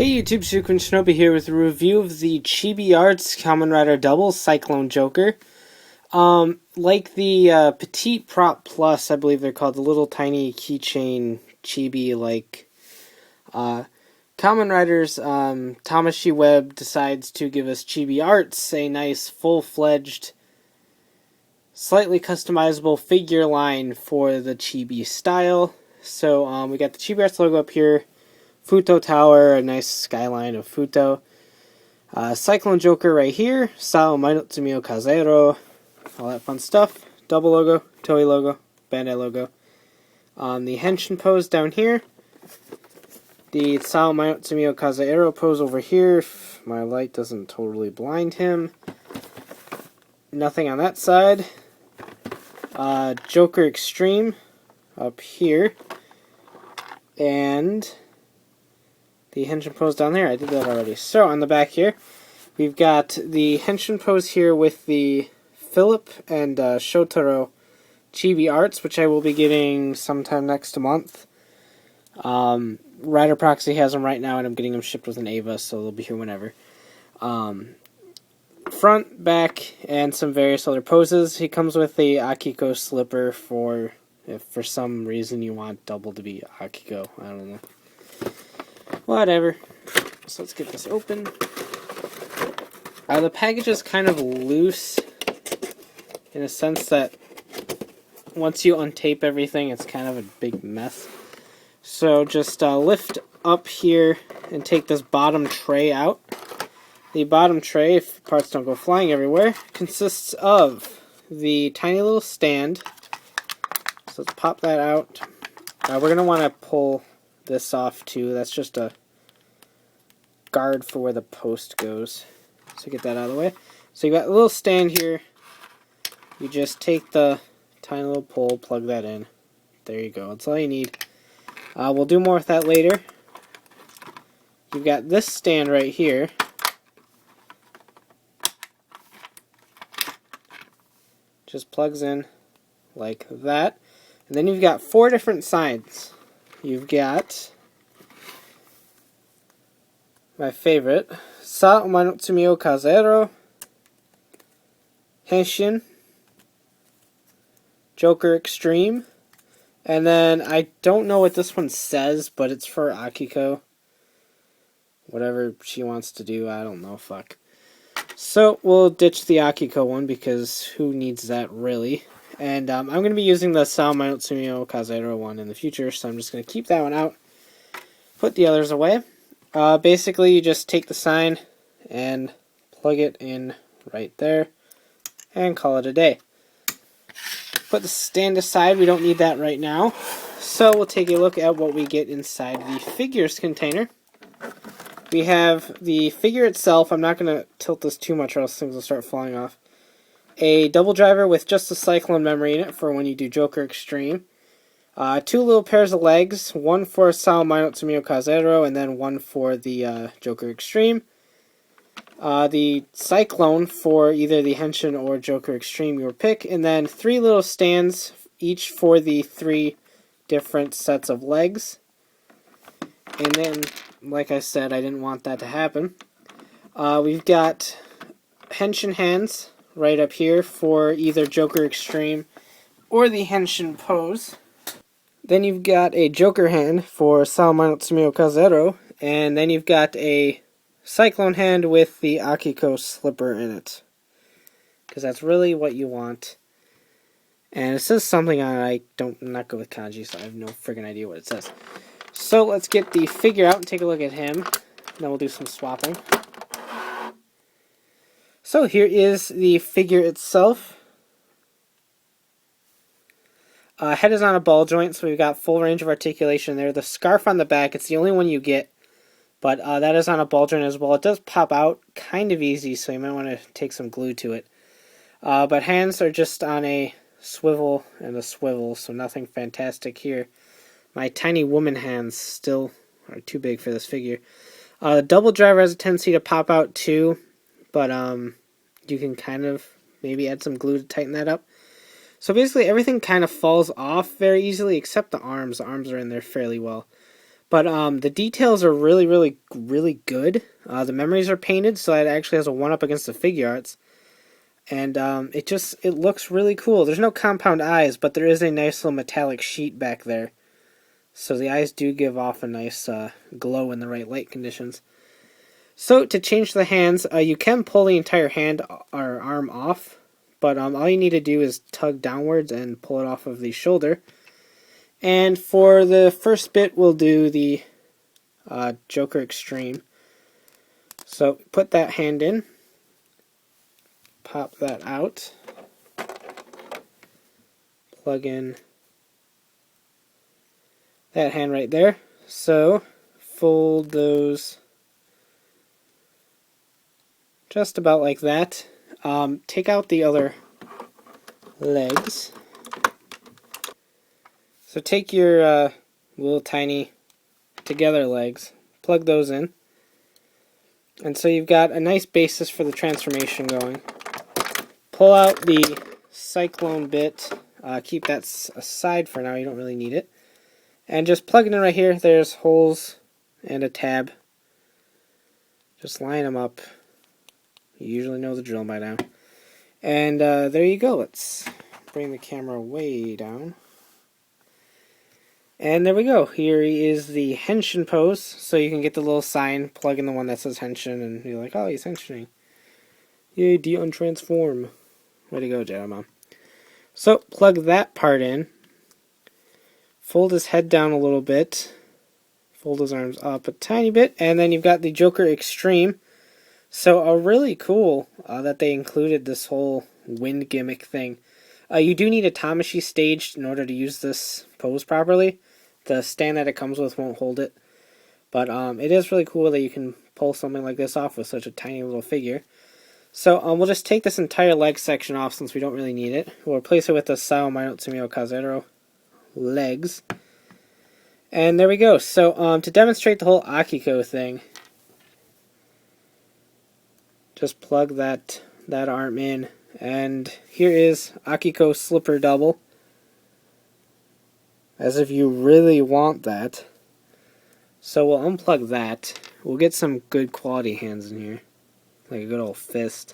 Hey YouTube, CycloneJoker here with a review of the Chibi-Arts Kamen Rider Double CycloneJoker. Like the Petite Prop Plus, I believe they're called, the little tiny keychain chibi, like, Kamen Rider's Tamashii Web decides to give us Chibi-Arts, a nice full-fledged, slightly customizable figure line for the chibi style. So, we got the Chibi-Arts logo up here. Futo Tower, a nice skyline of Futo. CycloneJoker right here. Sao Mainotsumi Kazero. All that fun stuff. Double logo, Toei logo, Bandai logo. The Henshin pose down here. The Sao Mainotsumi Kazero pose over here, if my light doesn't totally blind him. Nothing on that side. Joker Extreme up here. And the Henshin pose down there. I did that already. So, on the back here, we've got the Henshin pose here with the Philip and Shotaro Chibi-Arts, which I will be getting sometime next month. Rider Proxy has them right now, and I'm getting them shipped with an Ava, so they'll be here whenever. Front, back, and some various other poses. He comes with the Akiko slipper for, if for some reason you want double to be Akiko. I don't know. Whatever. So let's get this open. The package is kind of loose in a sense that once you untape everything, it's kind of a big mess. So just lift up here and take this bottom tray out. The bottom tray, if parts don't go flying everywhere, consists of the tiny little stand. So let's pop that out. We're going to want to pull this off too. That's just a guard for where the post goes. So get that out of the way. So you got a little stand here. You just take the tiny little pole, plug that in. There you go. That's all you need. We'll do more with that later. You've got this stand right here. Just plugs in like that. And then you've got 4 different sides. You've got my favorite, Sao Mainotsumi Kazero, Henshin, Joker Extreme, and then I don't know what this one says, but it's for Akiko. Whatever she wants to do, I don't know, fuck. So we'll ditch the Akiko one because who needs that really? And I'm going to be using the Sao Mainotsumi Kazero one in the future, so I'm just going to keep that one out. Put the others away. Basically, you just take the sign and plug it in right there and call it a day. Put the stand aside. We don't need that right now. So we'll take a look at what we get inside the figures container. We have the figure itself. I'm not going to tilt this too much or else things will start falling off. A double driver with just a Cyclone memory in it for when you do Joker Extreme. 2 little pairs of legs, one for Sao Mainotsumi Kazero and then one for the Joker Extreme. The Cyclone for either the Henshin or Joker Extreme, your pick. And then 3 little stands, each for the 3 different sets of legs. And then, like I said, I didn't want that to happen. We've got Henshin hands right up here for either Joker Extreme or the Henshin pose. Then you've got a Joker hand for Sao Mainotsumi Kazero, and then you've got a Cyclone hand with the Akiko slipper in it. Because that's really what you want. And it says something on it. I'm not good with kanji, so I have no friggin' idea what it says. So let's get the figure out and take a look at him. Then we'll do some swapping. So here is the figure itself. Head is on a ball joint, so we've got full range of articulation there. The scarf on the back, it's the only one you get, but that is on a ball joint as well. It does pop out kind of easy, so you might want to take some glue to it. But hands are just on a swivel and a swivel, so nothing fantastic here. My tiny woman hands still are too big for this figure. The double driver has a tendency to pop out too, but you can kind of maybe add some glue to tighten that up. So basically everything kind of falls off very easily except the arms. The arms are in there fairly well. But the details are really, really, really good. The memories are painted, so it actually has a 1-up against the Figure-Arts. And it looks really cool. There's no compound eyes, but there is a nice little metallic sheet back there. So the eyes do give off a nice glow in the right light conditions. So to change the hands, you can pull the entire hand or arm off. But all you need to do is tug downwards and pull it off of the shoulder. And for the first bit, we'll do the Joker Extreme. So put that hand in. Pop that out. Plug in that hand right there. So fold those just about like that. Take out the other legs. So take your little tiny together legs, plug those in, and so you've got a nice basis for the transformation going. Pull out the Cyclone bit, keep that aside for now, you don't really need it, and just plug it in right here. There's holes and a tab. Just line them up. You usually know the drill by now. And there you go. Let's bring the camera way down. And there we go. Here is the Henshin pose. So you can get the little sign, plug in the one that says Henshin, and you're like, oh, he's Henshining. Yay, de-untransform. Way to go, Jedi Mom. So, plug that part in. Fold his head down a little bit. Fold his arms up a tiny bit. And then you've got the Joker Extreme. So, really cool that they included this whole wind gimmick thing. You do need a Tamashii staged in order to use this pose properly. The stand that it comes with won't hold it. But it is really cool that you can pull something like this off with such a tiny little figure. So we'll just take this entire leg section off since we don't really need it. We'll replace it with the Sao Maino Tsumio Kazero legs. And there we go. So to demonstrate the whole Akiko thing, just plug that arm in. And here is Akiko Slipper Double. As if you really want that. So we'll unplug that. We'll get some good quality hands in here. Like a good old fist.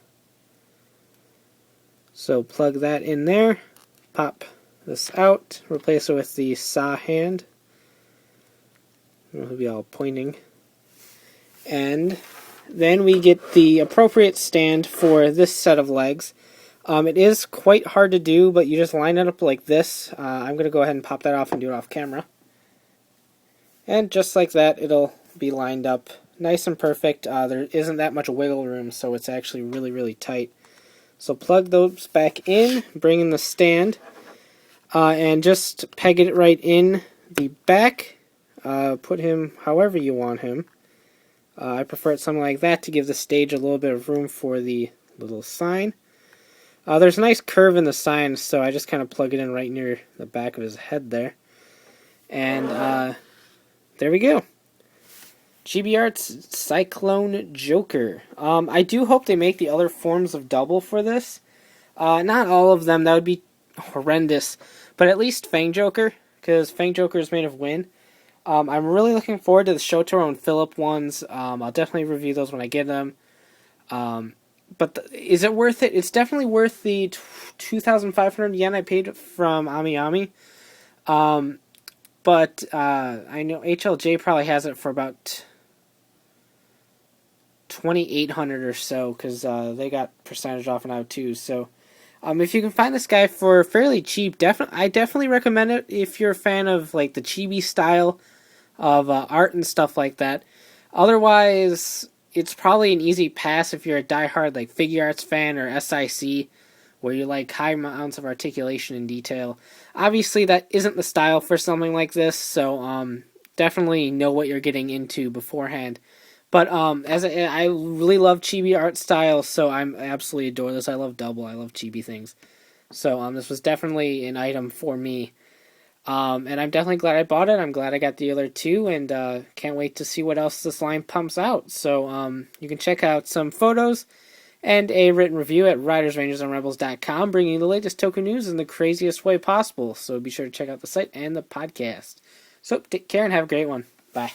So plug that in there. Pop this out. Replace it with the Sa hand. It'll be all pointing. And then we get the appropriate stand for this set of legs. It is quite hard to do, but you just line it up like this. I'm going to go ahead and pop that off and do it off camera. And just like that, it'll be lined up nice and perfect. There isn't that much wiggle room, so it's actually really, really tight. So plug those back in, bring in the stand, and just peg it right in the back. Put him however you want him. I prefer it something like that to give the stage a little bit of room for the little sign. There's a nice curve in the sign, so I just kind of plug it in right near the back of his head there. And there we go. Chibi-Arts CycloneJoker. I do hope they make the other forms of double for this. Not all of them, that would be horrendous. But at least Fang Joker, because Fang Joker is made of wind. I'm really looking forward to the Shotaro and Philip ones. I'll definitely review those when I get them. But is it worth it? It's definitely worth the 2,500 yen I paid from AmiAmi. But I know HLJ probably has it for about 2,800 or so, because they got percentage off now too. So if you can find this guy for fairly cheap, I definitely recommend it if you're a fan of like the chibi style of art and stuff like that. Otherwise, it's probably an easy pass if you're a diehard like Figure-Arts fan or SIC, where you like high amounts of articulation and detail. Obviously, that isn't the style for something like this, so definitely know what you're getting into beforehand. But I really love chibi art style, so I absolutely adore this. I love double. I love chibi things. So this was definitely an item for me. And I'm definitely glad I bought it. I'm glad I got the other two, and can't wait to see what else this line pumps out. So you can check out some photos and a written review at ridersrangersandrebels.com, bringing you the latest token news in the craziest way possible. So be sure to check out the site and the podcast. So take care and have a great one. Bye.